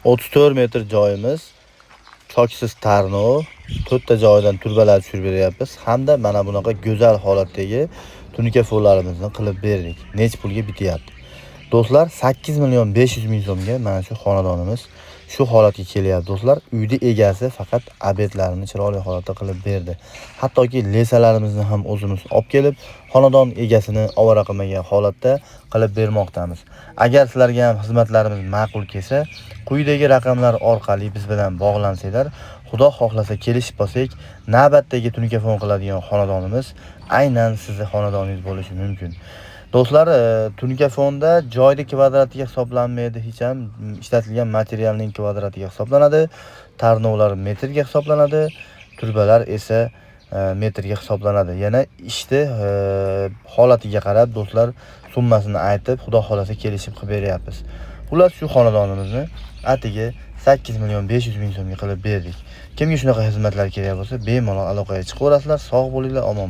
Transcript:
34 metr joyimiz, choksiz tarnov, 4 ta joydan turbalar tushirib beryapmiz hamda mana bunaqa go'zal holatdagi tunika fonlarimizni qilib berdik. Nech pulga bityapti? Do'stlar, 8 million 500 ming so'mga mana shu xonadonimiz shu holatga kelyapti. Do'stlar, uyning egasi faqat obyektlarini chiroyli holatda qilib berdi. Hattoki lesalarimizni ham o'zimiz olib kelib, xonadon egasini ovora qilmagan holatda qilib bermoqdamiz. Agar sizlarga ham xizmatlarimiz ma'qul kelsa, quyidagi raqamlar orqali biz bilan bog'lansanglar, Xudo xohlasa kelishib bo'lsak, navbatdagi tunika fon qiladigan xonadonimiz aynan sizning xonadoningiz bo'lishi mumkin. Do'stlar, tunika fonda joyni kvadratiga hisoblanmaydi, hech ham ishlatilgan materialning kvadratiga hisoblanadi. Tarnovlar metrga hisoblanadi, turbalar esa metrga hisoblanadi. Yana ishni holatiga qarab do'stlar summasini aytib, Xudo xolasa kelishib qilib beryapmiz. Xullas, shu xonadonimizni atigi 8 million 500 ming so'mga qilib berdik. Kimga shunaqa xizmatlar kerak bo'lsa, bemalol aloqaga chiqaverasizlar. Sog' bo'linglar, omon